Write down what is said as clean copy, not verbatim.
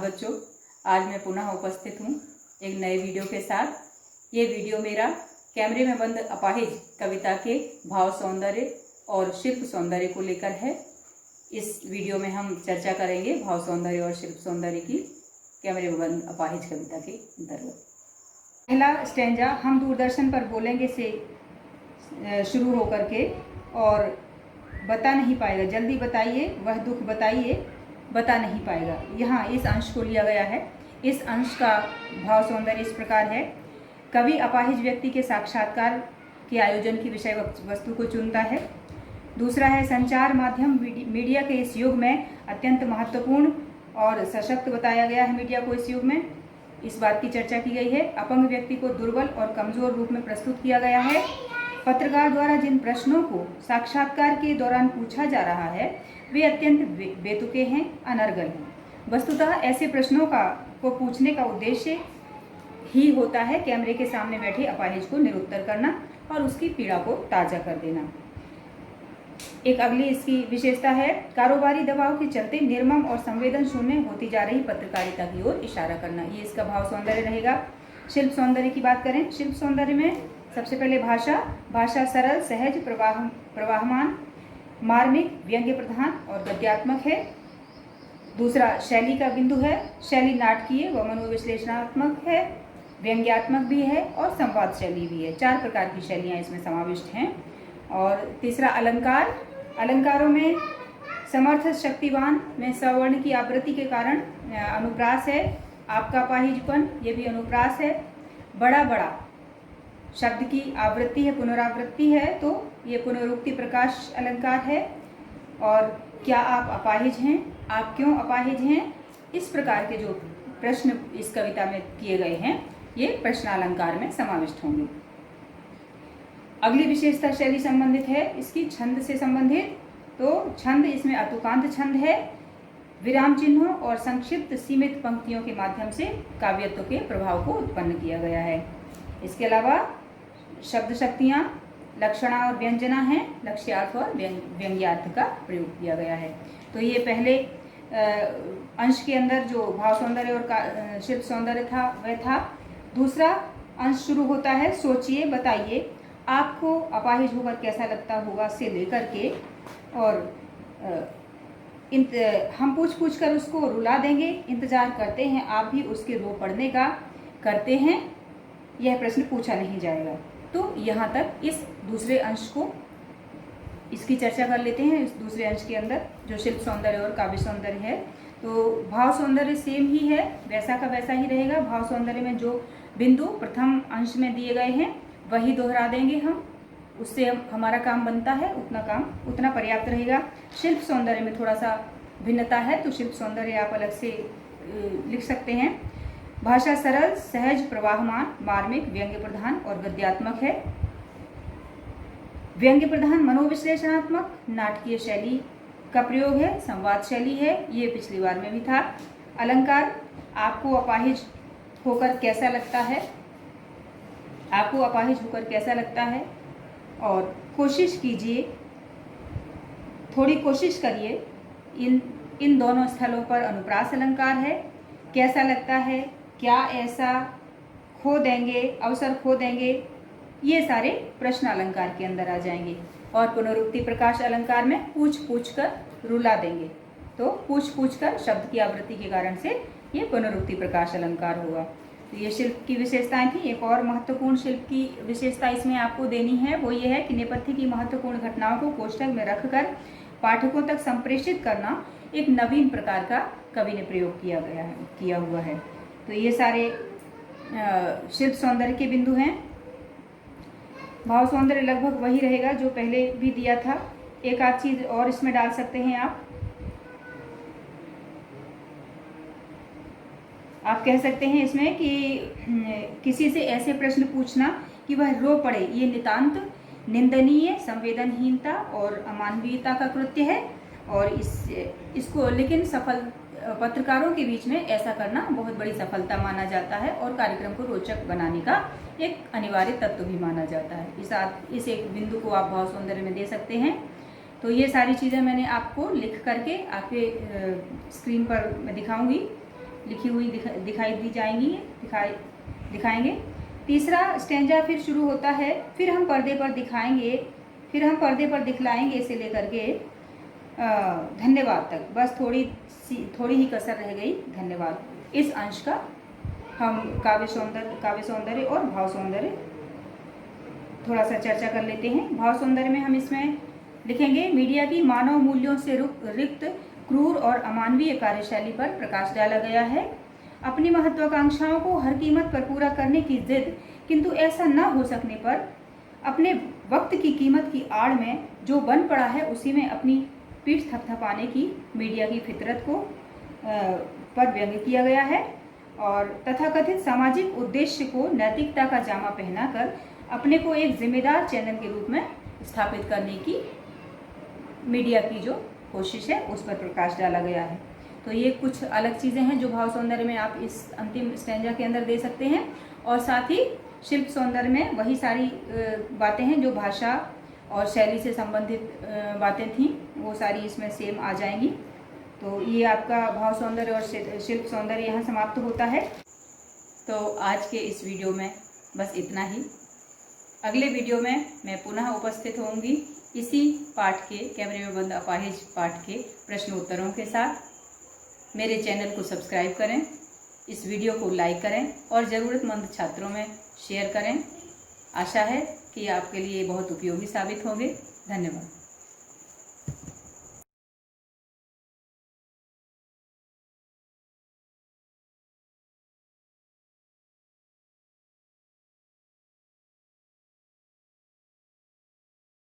बच्चों, आज मैं पुनः उपस्थित हूँ एक नए वीडियो के साथ। ये वीडियो मेरा कैमरे में बंद अपाहिज कविता के भाव सौंदर्य और शिल्प सौंदर्य को लेकर है। इस वीडियो में हम चर्चा करेंगे भाव सौंदर्य और शिल्प सौंदर्य की कैमरे में बंद अपाहिज कविता के अंतर्गत। पहला स्टैंजा हम दूरदर्शन पर बोलेंगे से शुरू होकर के और बता नहीं पाएगा, जल्दी बताइए वह दुख बताइए, बता नहीं पाएगा। यहाँ इस अंश को लिया गया है। इस अंश का भाव सौंदर्य इस प्रकार है। कवि अपाहिज व्यक्ति के साक्षात्कार के आयोजन की विषय वस्तु को चुनता है। दूसरा है संचार माध्यम मीडिया के इस युग में अत्यंत महत्वपूर्ण और सशक्त बताया गया है। मीडिया को इस युग में इस बात की चर्चा की गई है। अपंग व्यक्ति को दुर्बल और कमजोर रूप में प्रस्तुत किया गया है। पत्रकार द्वारा जिन प्रश्नों को साक्षात्कार के दौरान पूछा जा रहा है वे अत्यंत बेतुके हैं, अनर्गल हैं। वस्तुतः ऐसे प्रश्नों को पूछने का उद्देश्य ही होता है कैमरे के सामने बैठे अपाहिज को निरुत्तर करना और उसकी पीड़ा को ताजा कर देना। एक अगली इसकी विशेषता है कारोबारी दबाव के चलते निर्मम और संवेदन शून्य होती जा रही पत्रकारिता की ओर इशारा करना। ये इसका भाव सौंदर्य रहेगा। शिल्प सौंदर्य की बात करें, शिल्प सौंदर्य में सबसे पहले भाषा सरल, सहज, प्रवाहमान, मार्मिक, व्यंग्य प्रधान और गद्यात्मक है। दूसरा शैली का बिंदु है। शैली नाटकीय व मनोविश्लेषणात्मक है, व्यंग्यात्मक भी है और संवाद शैली भी है। 4 प्रकार की शैलियाँ इसमें समाविष्ट हैं। और तीसरा अलंकार। अलंकारों में समर्थ, शक्तिवान में सवर्ण की आवृत्ति के कारण अनुप्रास है। आपका अपाहिजपन, ये भी अनुप्रास है। बड़ा शब्द की आवृत्ति है, पुनरावृत्ति है, तो ये पुनरुक्ति प्रकाश अलंकार है। और क्या आप अपाहिज हैं, आप क्यों अपाहिज हैं, इस प्रकार के जो प्रश्न इस कविता में किए गए हैं ये प्रश्नालंकार में समाविष्ट होंगे। अगली विशेषता शैली संबंधित है, इसकी छंद से संबंधित। तो छंद इसमें अतुकांत छंद है। विराम चिन्हों और संक्षिप्त सीमित पंक्तियों के माध्यम से काव्यत्व के प्रभाव को उत्पन्न किया गया है। इसके अलावा शब्द शक्तियाँ, लक्षणा और व्यंजना हैं। लक्ष्यार्थ और व्यंग्यार्थ का प्रयोग किया गया है। तो ये पहले अंश के अंदर जो भाव सौंदर्य और शिल्प सौंदर्य था वह था। दूसरा अंश शुरू होता है सोचिए बताइए आपको अपाहिज होकर कैसा लगता होगा से लेकर के, और हम पूछ कर उसको रुला देंगे, इंतजार करते हैं आप भी उसके रो पड़ने का करते हैं, यह प्रश्न पूछा नहीं जाएगा। तो यहाँ तक इस दूसरे अंश को इसकी चर्चा कर लेते हैं। इस दूसरे अंश के अंदर जो शिल्प सौंदर्य और काव्य सौंदर्य है, तो भाव सौंदर्य सेम ही है, वैसा का वैसा ही रहेगा। भाव सौंदर्य में जो बिंदु प्रथम अंश में दिए गए हैं वही दोहरा देंगे हम, उससे हमारा काम बनता है, उतना पर्याप्त रहेगा। शिल्प सौंदर्य में थोड़ा सा भिन्नता है, तो शिल्प सौंदर्य आप अलग से लिख सकते हैं। भाषा सरल, सहज, प्रवाहमान, मार्मिक, व्यंग्य प्रधान और गद्यात्मक है। व्यंग्य प्रधान मनोविश्लेषणात्मक, नाटकीय शैली का प्रयोग है, संवाद शैली है, ये पिछली बार में भी था। अलंकार आपको अपाहिज होकर कैसा लगता है, आपको अपाहिज होकर कैसा लगता है, और कोशिश कीजिए, थोड़ी कोशिश करिए। इन दोनों स्थलों पर अनुप्रास अलंकार है। कैसा लगता है, क्या ऐसा, खो देंगे, अवसर खो देंगे, ये सारे प्रश्न अलंकार के अंदर आ जाएंगे। और पुनरुक्ति प्रकाश अलंकार में पूछ कर रुला देंगे, तो पूछ कर शब्द की आवृत्ति के कारण से ये पुनरुक्ति प्रकाश अलंकार होगा। तो ये शिल्प की विशेषताएं थी। एक और महत्वपूर्ण शिल्प की विशेषता इसमें आपको देनी है, वो ये है कि नेपथ्य की महत्वपूर्ण घटनाओं को कोष्ठक में रखकर पाठकों तक संप्रेषित करना एक नवीन प्रकार का कवि ने प्रयोग किया हुआ है। तो ये सारे शिल्प सौंदर्य के बिंदु हैं। भाव सौंदर्य लगभग वही रहेगा जो पहले भी दिया था। एक आध चीज और इसमें डाल सकते हैं आप कह सकते हैं इसमें कि किसी से ऐसे प्रश्न पूछना कि वह रो पड़े, ये नितांत निंदनीय, संवेदनहीनता और अमानवीयता का कृत्य है। और इसको लेकिन सफल पत्रकारों के बीच में ऐसा करना बहुत बड़ी सफलता माना जाता है और कार्यक्रम को रोचक बनाने का एक अनिवार्य तत्व भी माना जाता है। इस एक बिंदु को आप भाव सौंदर्य में दे सकते हैं। तो ये सारी चीज़ें मैंने आपको लिख करके आपके स्क्रीन पर मैं दिखाऊंगी। लिखी हुई दिखाई दी जाएंगी, दिखाएंगे। तीसरा स्टेंजा फिर शुरू होता है, फिर हम पर्दे पर दिखलाएंगे से लेकर के धन्यवाद तक। बस थोड़ी ही कसर रह गई, धन्यवाद। इस अंश का हम काव्य सौंदर्य और भाव सौंदर्य थोड़ा सा चर्चा कर लेते हैं। भाव सौंदर्य में हम इसमें लिखेंगे, मीडिया की मानव मूल्यों से रिक्त क्रूर और अमानवीय कार्यशैली पर प्रकाश डाला गया है। अपनी महत्वाकांक्षाओं को हर कीमत पर पूरा करने की जिद, किंतु ऐसा न हो सकने पर अपने वक्त की कीमत की आड़ में जो बन पड़ा है उसी में अपनी पीठ थपथपाने की मीडिया की फितरत को पर व्यंग्य किया गया है। और तथाकथित सामाजिक उद्देश्य को नैतिकता का जामा पहनाकर अपने को एक जिम्मेदार चैनल के रूप में स्थापित करने की मीडिया की जो कोशिश है उस पर प्रकाश डाला गया है। तो ये कुछ अलग चीज़ें हैं जो भाव सौंदर्य में आप इस अंतिम स्टैंजा के अंदर दे सकते हैं। और साथ ही शिल्प सौंदर्य में वही सारी बातें हैं जो भाषा और शैली से संबंधित बातें थीं, वो सारी इसमें सेम आ जाएंगी। तो ये आपका भाव सौंदर्य और शिल्प सौंदर्य यहाँ समाप्त होता है। तो आज के इस वीडियो में बस इतना ही। अगले वीडियो में मैं पुनः उपस्थित होंगी इसी पाठ के, कैमरे में बंद अपाहिज पाठ के प्रश्न उत्तरों के साथ। मेरे चैनल को सब्सक्राइब करें, इस वीडियो को लाइक करें और ज़रूरतमंद छात्रों में शेयर करें। आशा है कि आपके लिए बहुत उपयोगी साबित होंगे। धन्यवाद।